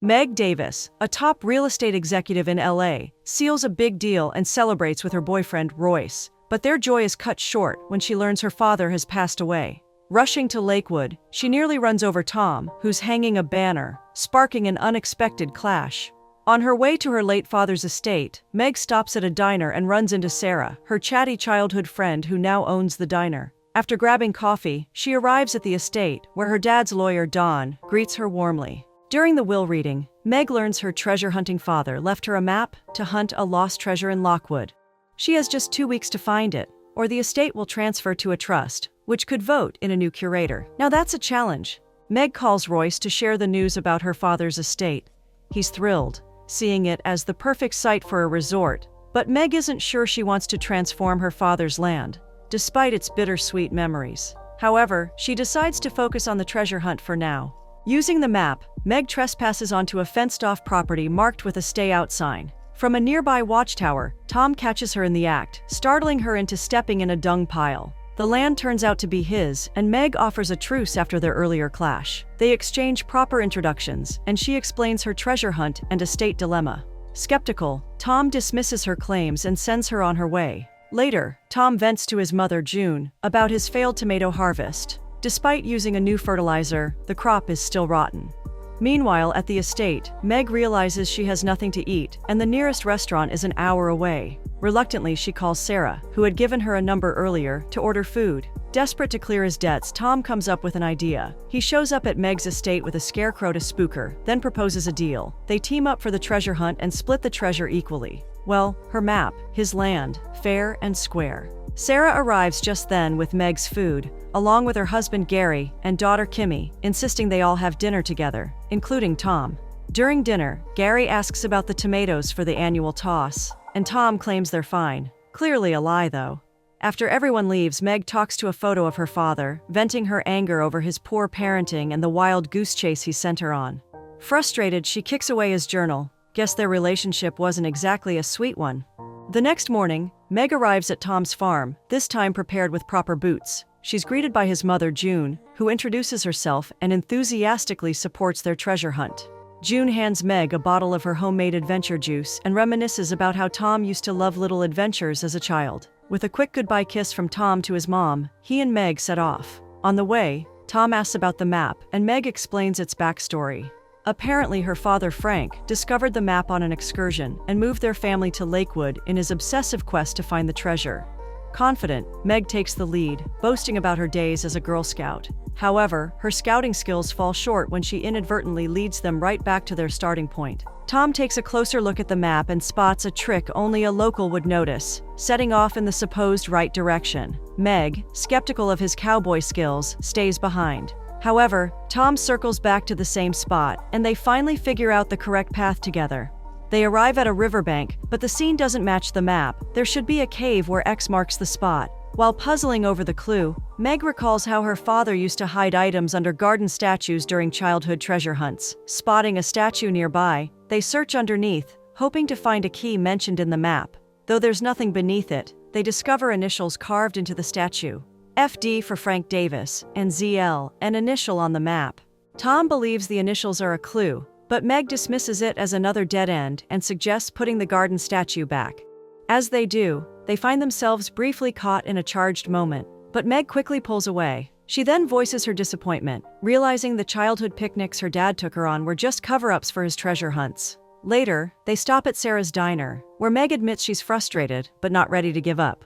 Meg Davis, a top real estate executive in LA, seals a big deal and celebrates with her boyfriend, Royce. But their joy is cut short when she learns her father has passed away. Rushing to Lakewood, she nearly runs over Tom, who's hanging a banner, sparking an unexpected clash. On her way to her late father's estate, Meg stops at a diner and runs into Sarah, her chatty childhood friend who now owns the diner. After grabbing coffee, she arrives at the estate, where her dad's lawyer, Don, greets her warmly. During the will reading, Meg learns her treasure-hunting father left her a map to hunt a lost treasure in Lockwood. She has just 2 weeks to find it, or the estate will transfer to a trust, which could vote in a new curator. Now that's a challenge. Meg calls Royce to share the news about her father's estate. He's thrilled, seeing it as the perfect site for a resort, but Meg isn't sure she wants to transform her father's land, despite its bittersweet memories. However, she decides to focus on the treasure hunt for now. Using the map, Meg trespasses onto a fenced-off property marked with a stay-out sign. From a nearby watchtower, Tom catches her in the act, startling her into stepping in a dung pile. The land turns out to be his, and Meg offers a truce after their earlier clash. They exchange proper introductions, and she explains her treasure hunt and estate dilemma. Skeptical, Tom dismisses her claims and sends her on her way. Later, Tom vents to his mother, June, about his failed tomato harvest. Despite using a new fertilizer, the crop is still rotten. Meanwhile, at the estate, Meg realizes she has nothing to eat, and the nearest restaurant is an hour away. Reluctantly, she calls Sarah, who had given her a number earlier, to order food. Desperate to clear his debts, Tom comes up with an idea. He shows up at Meg's estate with a scarecrow to spook her, then proposes a deal. They team up for the treasure hunt and split the treasure equally. Well, her map, his land, fair and square. Sarah arrives just then with Meg's food, along with her husband Gary and daughter Kimmy, insisting they all have dinner together, including Tom. During dinner, Gary asks about the tomatoes for the annual toss, and Tom claims they're fine. Clearly a lie, though. After everyone leaves, Meg talks to a photo of her father, venting her anger over his poor parenting and the wild goose chase he sent her on. Frustrated, she kicks away his journal. Guess their relationship wasn't exactly a sweet one. The next morning, Meg arrives at Tom's farm, this time prepared with proper boots. She's greeted by his mother, June, who introduces herself and enthusiastically supports their treasure hunt. June hands Meg a bottle of her homemade adventure juice and reminisces about how Tom used to love little adventures as a child. With a quick goodbye kiss from Tom to his mom, he and Meg set off. On the way, Tom asks about the map, and Meg explains its backstory. Apparently, her father, Frank, discovered the map on an excursion and moved their family to Lakewood in his obsessive quest to find the treasure. Confident, Meg takes the lead, boasting about her days as a Girl Scout. However, her scouting skills fall short when she inadvertently leads them right back to their starting point. Tom takes a closer look at the map and spots a trick only a local would notice, setting off in the supposed right direction. Meg, skeptical of his cowboy skills, stays behind. However, Tom circles back to the same spot, and they finally figure out the correct path together. They arrive at a riverbank, but the scene doesn't match the map. There should be a cave where X marks the spot. While puzzling over the clue, Meg recalls how her father used to hide items under garden statues during childhood treasure hunts. Spotting a statue nearby, they search underneath, hoping to find a key mentioned in the map. Though there's nothing beneath it, they discover initials carved into the statue. FD for Frank Davis, and ZL, an initial on the map. Tom believes the initials are a clue, but Meg dismisses it as another dead end and suggests putting the garden statue back. As they do, they find themselves briefly caught in a charged moment, but Meg quickly pulls away. She then voices her disappointment, realizing the childhood picnics her dad took her on were just cover-ups for his treasure hunts. Later, they stop at Sarah's diner, where Meg admits she's frustrated, but not ready to give up.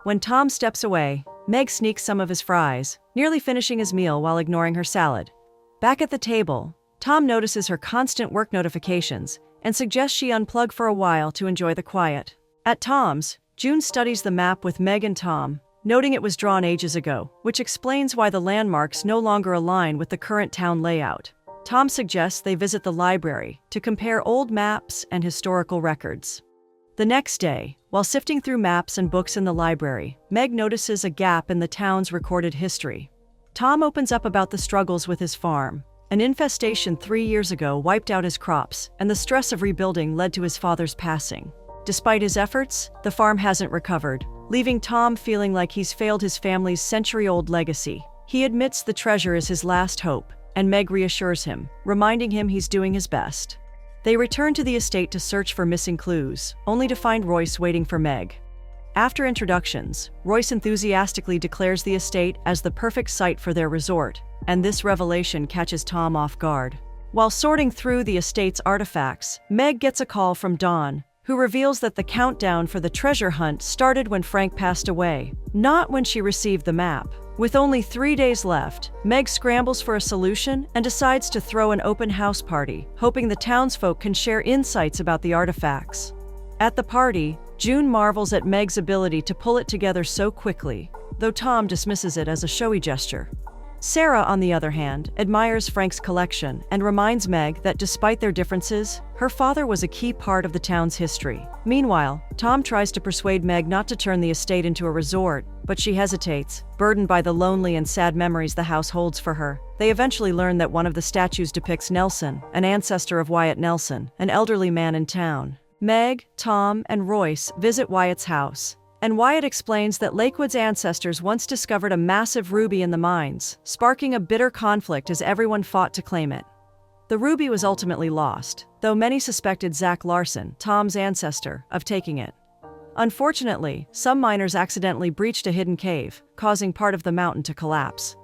When Tom steps away, Meg sneaks some of his fries, nearly finishing his meal while ignoring her salad. Back at the table, Tom notices her constant work notifications and suggests she unplug for a while to enjoy the quiet. At Tom's, June studies the map with Meg and Tom, noting it was drawn ages ago, which explains why the landmarks no longer align with the current town layout. Tom suggests they visit the library to compare old maps and historical records. The next day, while sifting through maps and books in the library, Meg notices a gap in the town's recorded history. Tom opens up about the struggles with his farm. An infestation 3 years ago wiped out his crops, and the stress of rebuilding led to his father's passing. Despite his efforts, the farm hasn't recovered, leaving Tom feeling like he's failed his family's century-old legacy. He admits the treasure is his last hope, and Meg reassures him, reminding him he's doing his best. They return to the estate to search for missing clues, only to find Royce waiting for Meg. After introductions, Royce enthusiastically declares the estate as the perfect site for their resort, and this revelation catches Tom off guard. While sorting through the estate's artifacts, Meg gets a call from Dawn, who reveals that the countdown for the treasure hunt started when Frank passed away, not when she received the map. With only 3 days left, Meg scrambles for a solution and decides to throw an open house party, hoping the townsfolk can share insights about the artifacts. At the party, June marvels at Meg's ability to pull it together so quickly, though Tom dismisses it as a showy gesture. Sarah, on the other hand, admires Frank's collection and reminds Meg that despite their differences, her father was a key part of the town's history. Meanwhile, Tom tries to persuade Meg not to turn the estate into a resort, but she hesitates, burdened by the lonely and sad memories the house holds for her. They eventually learn that one of the statues depicts Nelson, an ancestor of Wyatt Nelson, an elderly man in town. Meg, Tom, and Royce visit Wyatt's house, and Wyatt explains that Lakewood's ancestors once discovered a massive ruby in the mines, sparking a bitter conflict as everyone fought to claim it. The ruby was ultimately lost, though many suspected Zach Larson, Tom's ancestor, of taking it. Unfortunately, some miners accidentally breached a hidden cave, causing part of the mountain to collapse.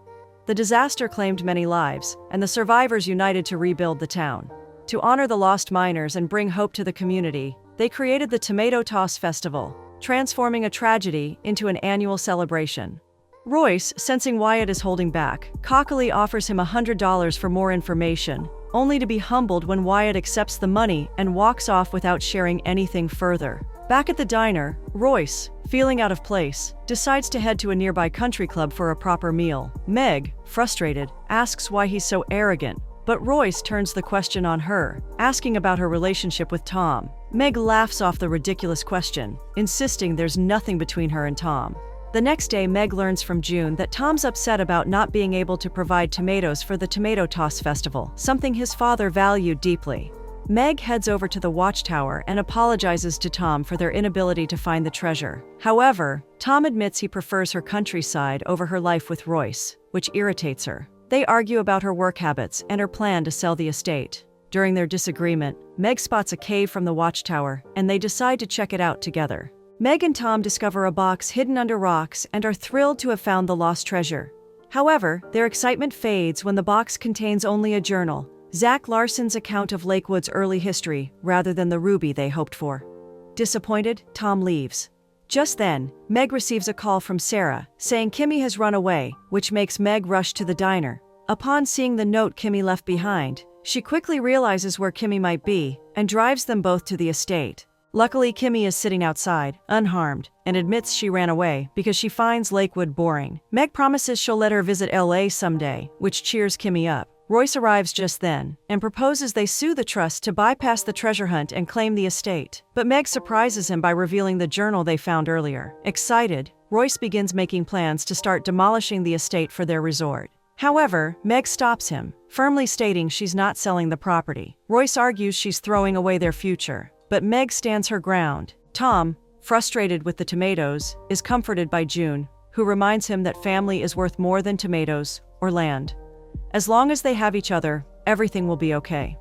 The disaster claimed many lives, and the survivors united to rebuild the town. To honor the lost miners and bring hope to the community, they created the Tomato Toss Festival, transforming a tragedy into an annual celebration. Royce, sensing Wyatt is holding back, cockily offers him $100 for more information, only to be humbled when Wyatt accepts the money and walks off without sharing anything further. Back at the diner, Royce, feeling out of place, decides to head to a nearby country club for a proper meal. Meg, frustrated, asks why he's so arrogant, but Royce turns the question on her, asking about her relationship with Tom. Meg laughs off the ridiculous question, insisting there's nothing between her and Tom. The next day, Meg learns from June that Tom's upset about not being able to provide tomatoes for the Tomato Toss Festival, something his father valued deeply. Meg heads over to the watchtower and apologizes to Tom for their inability to find the treasure. However, Tom admits he prefers her countryside over her life with Royce, which irritates her. They argue about her work habits and her plan to sell the estate. During their disagreement, Meg spots a cave from the watchtower, and they decide to check it out together. Meg and Tom discover a box hidden under rocks and are thrilled to have found the lost treasure. However, their excitement fades when the box contains only a journal, Zach Larson's account of Lakewood's early history, rather than the ruby they hoped for. Disappointed, Tom leaves. Just then, Meg receives a call from Sarah, saying Kimmy has run away, which makes Meg rush to the diner. Upon seeing the note Kimmy left behind, she quickly realizes where Kimmy might be, and drives them both to the estate. Luckily, Kimmy is sitting outside, unharmed, and admits she ran away because she finds Lakewood boring. Meg promises she'll let her visit LA someday, which cheers Kimmy up. Royce arrives just then, and proposes they sue the trust to bypass the treasure hunt and claim the estate. But Meg surprises him by revealing the journal they found earlier. Excited, Royce begins making plans to start demolishing the estate for their resort. However, Meg stops him, firmly stating she's not selling the property. Royce argues she's throwing away their future, but Meg stands her ground. Tom, frustrated with the tomatoes, is comforted by June, who reminds him that family is worth more than tomatoes or land. As long as they have each other, everything will be okay.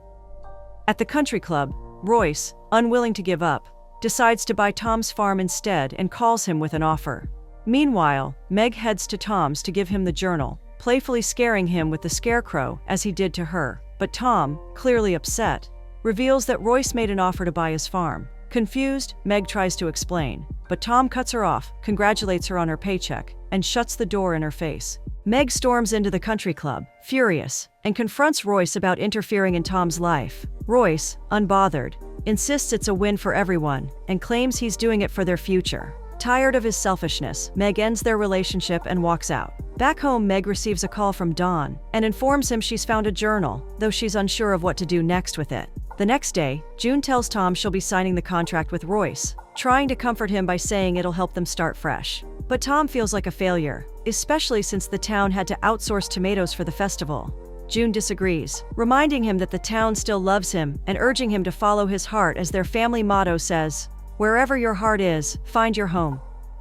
At the country club, Royce, unwilling to give up, decides to buy Tom's farm instead and calls him with an offer. Meanwhile, Meg heads to Tom's to give him the journal, playfully scaring him with the scarecrow as he did to her. But Tom, clearly upset, reveals that Royce made an offer to buy his farm. Confused, Meg tries to explain, but Tom cuts her off, congratulates her on her paycheck, and shuts the door in her face. Meg storms into the country club, furious, and confronts Royce about interfering in Tom's life. Royce, unbothered, insists it's a win for everyone, and claims he's doing it for their future. Tired of his selfishness, Meg ends their relationship and walks out. Back home, Meg receives a call from Dawn and informs him she's found a journal, though she's unsure of what to do next with it. The next day, June tells Tom she'll be signing the contract with Royce, trying to comfort him by saying it'll help them start fresh. But Tom feels like a failure, especially since the town had to outsource tomatoes for the festival. June disagrees, reminding him that the town still loves him and urging him to follow his heart as their family motto says, "Wherever your heart is, find your home."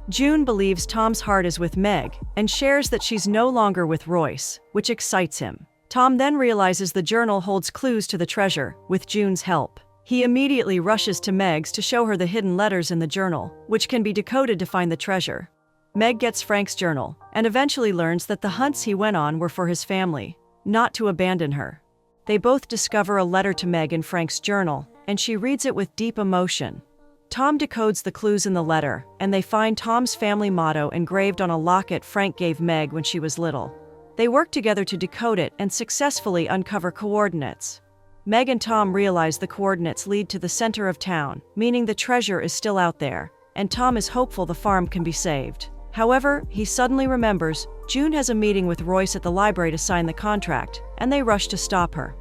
June believes Tom's heart is with Meg and shares that she's no longer with Royce, which excites him. Tom then realizes the journal holds clues to the treasure, with June's help. He immediately rushes to Meg's to show her the hidden letters in the journal, which can be decoded to find the treasure. Meg gets Frank's journal, and eventually learns that the hunts he went on were for his family, not to abandon her. They both discover a letter to Meg in Frank's journal, and she reads it with deep emotion. Tom decodes the clues in the letter, and they find Tom's family motto engraved on a locket Frank gave Meg when she was little. They work together to decode it and successfully uncover coordinates. Meg and Tom realize the coordinates lead to the center of town, meaning the treasure is still out there, and Tom is hopeful the farm can be saved. However, he suddenly remembers June has a meeting with Royce at the library to sign the contract, and they rush to stop her.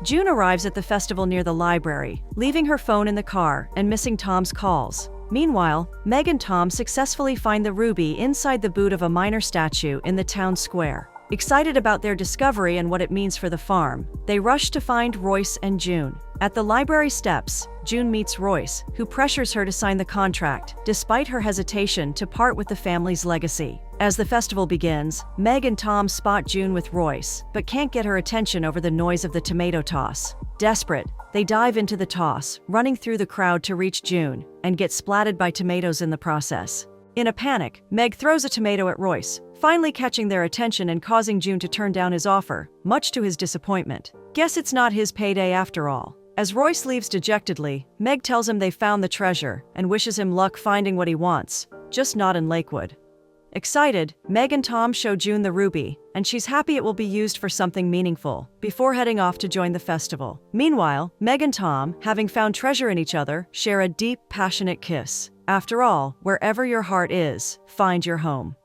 June arrives at the festival near the library, leaving her phone in the car and missing Tom's calls. Meanwhile, Meg and Tom successfully find the ruby inside the boot of a minor statue in the town square. Excited about their discovery and what it means for the farm, they rush to find Royce and June. At the library steps, June meets Royce, who pressures her to sign the contract, despite her hesitation to part with the family's legacy. As the festival begins, Meg and Tom spot June with Royce, but can't get her attention over the noise of the tomato toss. Desperate, they dive into the toss, running through the crowd to reach June, and get splatted by tomatoes in the process. In a panic, Meg throws a tomato at Royce, finally catching their attention and causing June to turn down his offer, much to his disappointment. Guess it's not his payday after all. As Royce leaves dejectedly, Meg tells him they found the treasure and wishes him luck finding what he wants, just not in Lakewood. Excited, Meg and Tom show June the ruby, and she's happy it will be used for something meaningful, before heading off to join the festival. Meanwhile, Meg and Tom, having found treasure in each other, share a deep, passionate kiss. After all, wherever your heart is, find your home.